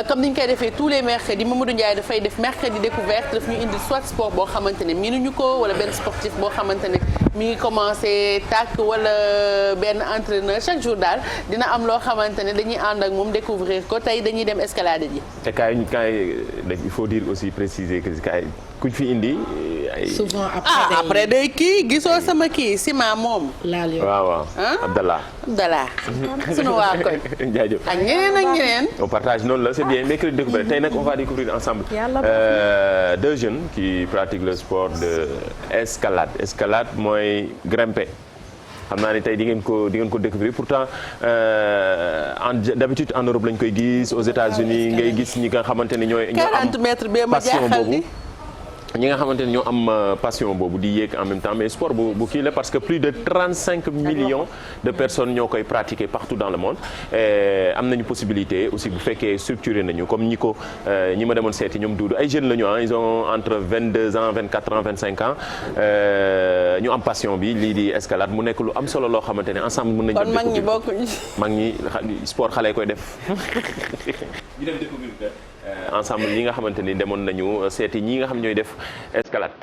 comme ni ñu koy defee tous les mercredis Mamadou Ndiaye dafay def mercredi découverte daf ñu indi soit sport boo xamante ne miinuñu ko wala benn sportif boo xamante ne mi ngi commencé tàkk wala benn entraîneur chaque jour daal dina am loo xamante ne dañuy ànd ak moom découvrir ko tey dañuy dem escalade ji. te kaay il faut dire aussi préciser que kaay kuñ fi indi. souvent après day kii gisoo sama kii Sima moom. laal yow waaw Abdallah. sunu waa koñ. jaajëf ak ñeneen. on partage noonu la c'est bien mercredi découverte tey nag on va découvrir ensemble deux jeunes qui pratiquent le sport de escalade mooy grimper. xam naa ne tey di ngeen ko découvrir pourtant d'habitude en Europe lañ koy gis aux États-Unis ngay gis ñi nga xamante ne ñooy. 40 mètres bee ma jaaxal ni ñi nga xamante ne ñoo am passion boobu di yéeg en même temps mais sport bu kii la parce que plus de 35 millions de personnes ñoo koy pratiquer partout dans le monde am nañu possibilité aussi bu fekkee structuré nañu comme ñi ma demoon seeti ñoom Doudou ay jeunes la ñu ils ont entre 22 ans 24 ans 25 ans ñu am passion bi lii di escalade mu nekk lu am solo loo xamante ne ensemble mën nañu. kon mag ñi bokkuñu. mag ñi sport xale koy def. ñu dem découvrir ensemble ñi nga xamante ni demoon nañu seeti ñi nga xam ñooy def escalade.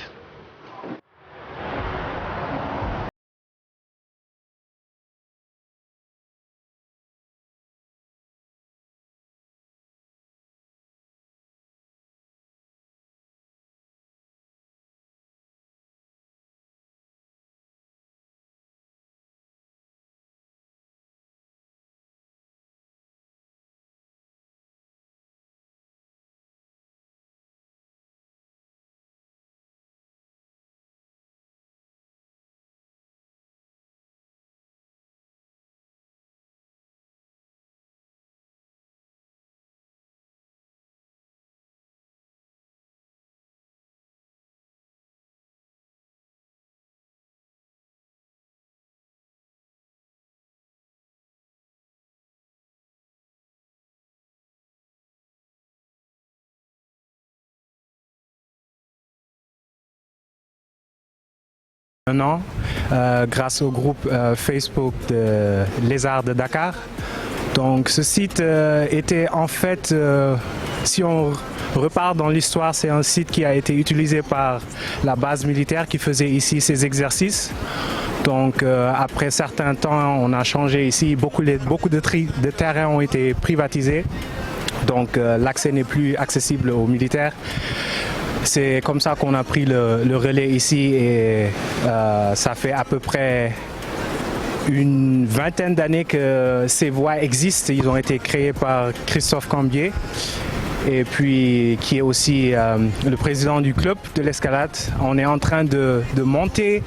Un an, grâce au groupe Facebook de Lézard de Dakar. Donc ce site était en fait, si on repart dans l'histoire, c'est un site qui a été utilisé par la base militaire qui faisait ici ses exercices. Donc après certains temps, on a changé ici, beaucoup de terrains ont été privatisés. Donc l'accès n'est plus accessible aux militaires. C'est comme ça qu'on a pris le relais ici et ça fait à peu près une vingtaine d'années que ces voies existent. Ils ont été créés par Christophe Cambier et puis qui est aussi le président du club de l'escalade. On est en train de monter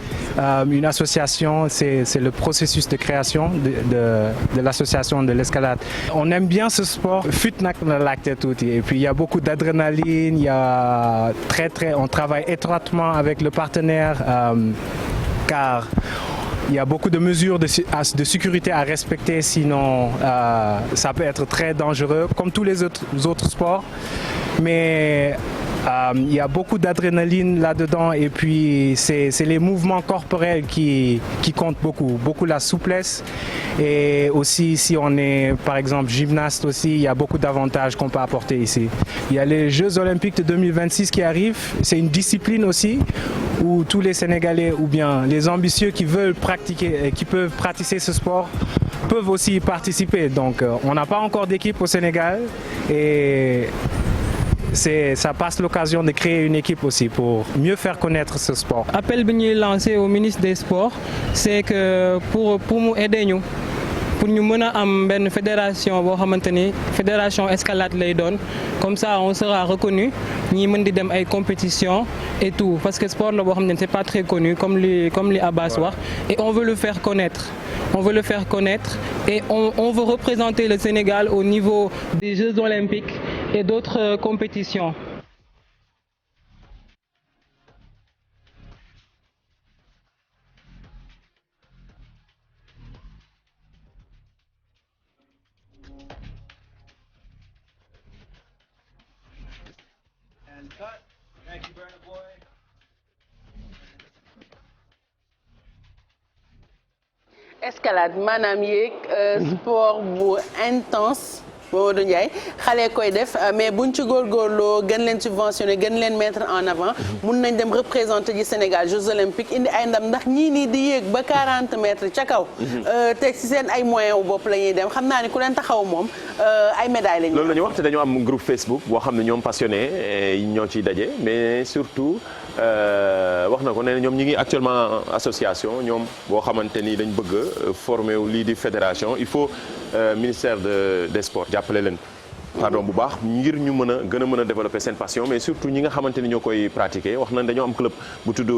une association, c'est le processus de création de l'association de l'escalade. On aime bien ce sport, et puis il y a beaucoup d'adrénaline, il y a on travaille étroitement avec le partenaire car il y a beaucoup de mesures de sécurité à respecter, sinon ça peut être très dangereux, comme tous les autres sports. Mais il y a beaucoup d'adrénaline là-dedans et puis c'est les mouvements corporels qui comptent beaucoup la souplesse. Et aussi, si on est par exemple gymnaste aussi, il y a beaucoup d'avantages qu'on peut apporter ici. Il y a les Jeux Olympiques de 2026 qui arrivent. C'est une discipline aussi où tous les Sénégalais ou bien les ambitieux qui veulent pratiquer, qui peuvent pratiquer ce sport peuvent aussi y participer. Donc, on n'a pas encore d'équipe au Sénégal et ça passe l'occasion de créer une équipe aussi pour mieux faire connaître ce sport. Appel bi ñuy lancé au ministre des Sports, c'est que pour mu aider ñu pour ñu mën a am benn fédération boo xamante ni fédération escalade lay doon comme ça on sera reconnu ñi mën di dem ay compétitions et tout parce que sport la boo xam ne c'est pas très connu comme li Abbas wax et on veut le faire connaître. On veut le faire connaître et on veut représenter le Sénégal au niveau des Jeux Olympiques et d'autres compétitions. Escalade maanaam yéeg sport bu intense Mamadou Ndiaye xale koy def mais buñ ci góorgóorloo gën leen subventionné gën leen mettre en avant mun nañ dem représenter ji Sénégal Jeux olympiques indi ay ndam ndax ñii nii di yéeg ba 40 mètres ca kaw te ci seen ay moyens wu bopp la ñuy dem xam naa ni ku leen taxaw moom ay médailles lañu. loolu la ñu wax te dañoo am groupe Facebook boo xam ne ñoom passionné ñoo ciy daje mais surtout wax na ko nee na ñoom ñi ngi actuellement association ñoom boo xamante ni dañ bëgg former wu lii di fédération il faut ministère des sports jàppale leen. pardon bu baax ngir ñu mën a gën a mën a développer seen passion mais surtout ñi nga xamante ni ñoo koy pratiquer wax nañ dañoo am club bu tudd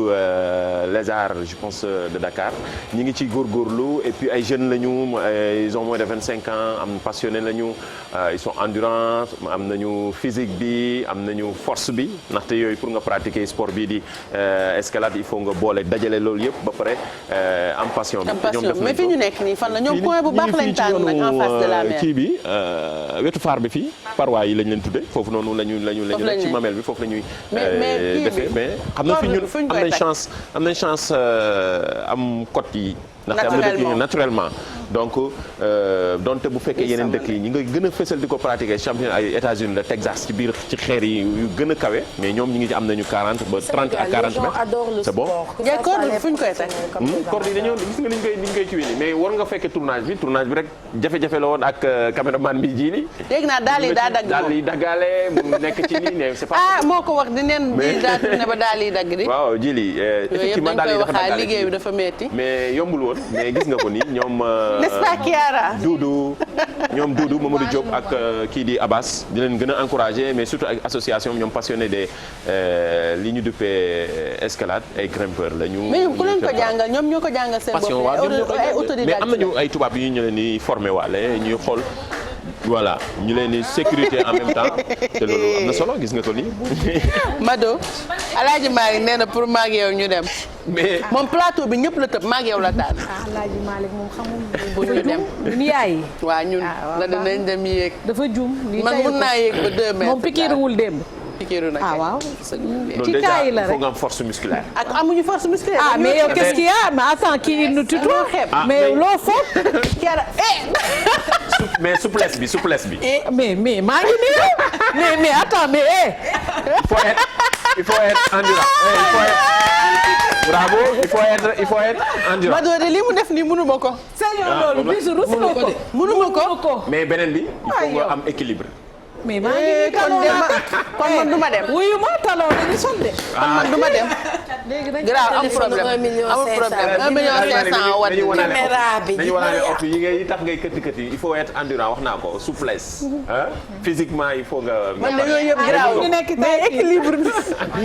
les arts je pense de Dakar ñi ngi ci góorgóorlu et puis ay jeunes lañu ils ont moins de 25 ans am passionné lañu ils sont endurance am nañu physique bi am nañu force bi ndaxte yooyu pour nga pratiquer sport bii di escalade il faut nga boole dajale loolu yëpp ba pare am passion bi. am passion mais fi ñu nekk nii fan la ñoom point bu baax lañ tànn nag en face de la mer kii bi wetu faar bi fii. parwaay yi lañ leen tudde foofu noonu lañu nekk ci mamel bi foofu la ñuy defee mais xam na fi ñun am nañ chance am côte yi ndaxte am na dëkk yi naturellement donc donte bu fekkee yeneen dëkk yi ñi nga gën a fësal di ko pratiquer championnat ay États-Unis la Texas ci biir ci xeer yi yu gën a kawe mais ñoom ñi ngi ci am nañu 40 ba 30 à 40 mètres c'est bon fu ñu koy teg corde yi dañoo gis nga liñ koy kiwee ni mais war nga fekkee tournage bi rek jafe-jafe la woon ak caméraman bi ji li dégg naa daal yi daa dagg daal yi daggaale mu nekk ci nii ne c'est pas moo ko wax di neen ji daa tourné ba daal yi dagg di waaw ji li effectivement daal yi dafa daggaale liggéey bi dafa metti mais yombul woon mais gis nga ko ni ñoom n'est-ce pas Kiara Doudou Mamadou Diop ak kii di Abbas di leen gën a encourager mais surtout ak association ñoom passionné des li ñu duppee escalade ay grimpeurs la ñu. mais ñoom ku leen ko jàngal ñoom ñoo ko jàngal seen bopp ay autodidacte mais am nañu ay tubaab yu ñu leen di formé waale ñuy xool. voilà ñu leen di sécurité en même temps te loolu am na solo gis nga ko nii. Mado Alaaji Malick nee na pour maag yow ñu dem. mais moom plateau bi ñëpp la tëb maag yow la taal. Alaaji Malick moom xamul. bu ñu dem ñun yaay. waaw ñun la dinañ dem yéeg. dafa juum man mun naa yéeg ba 2 mètres. moom pikiiruwul démb. pikiiru na ah waaw. ci kaay la rek il faut nga am force musculaire. ak amuñu force musculaire. ah mais yow qu'est-ce qu'il y a mais attends kii nu tutoie. mais loo foog. mais souplesse bi. mais maa ngi nii mais attends mais il faut être endurant. bravo il faut être endurant. Mado de li mu def nii mënu ma ko. sëñ loolu bisu rus na ko. mënu ma ko. mais beneen bi il faut nga am équilibre. mais maa ngi nii taloo kon man du ma dem. wuyu ma taloo dañuy sonde. kon man du ma dem. léegi nag grave am problème amul problème 1 million 500 watt caméra bi dañu wane oto yi ngay tax ngay këtti il faut être endurant wax naa ko souplesse. physiquement il faut nga. man de yooyu yëpp grave mais équilibre bi.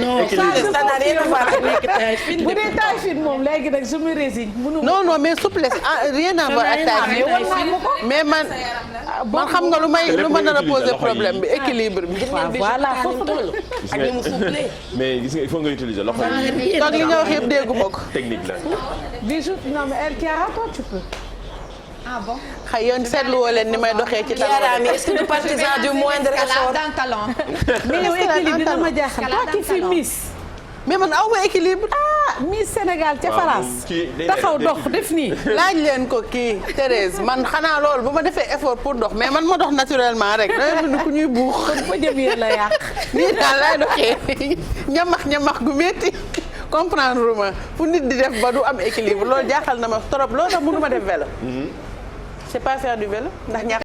non ça n'a rien à voir avec taille fine. bu dee taille fine moom léegi nag je me résigne. non mais souplesse rien à voir ak taille fine mais man xam nga lu ma nar a poser problème bi équilibre bi. voilà foofu ak ni mu souple. mais gis nga il faut nga utiliser loxo yi. donc li nga wax yëpp dégguma ko. technique la. Bijou non mais elle Kiara toi tu peux. ah bon. xëy yéen seetlu woo leen ni may doxee ci talon. Kiara mais est-ce que le partisan du moindre effort. mais yow équilibre dina ma jaaxal. toi qui fais Miss. mais man aw ma équilibre. Miss Sénégal ca France. taxaw dox def nii. laaj leen ko kii Thérèse man xanaa loolu bu ma defee effort pour dox mais man ma dox naturellement rek da ngay ku ñuy buux. kon ba jëm yéen la yàq. nii daal laay doxee ñamax gu métti comprendre ma fu nit di def ba du am équilibre loolu jaaxal na ma trop loolu tax mënu ma def vélo. c'est pas faire du vélo ndax ñàkk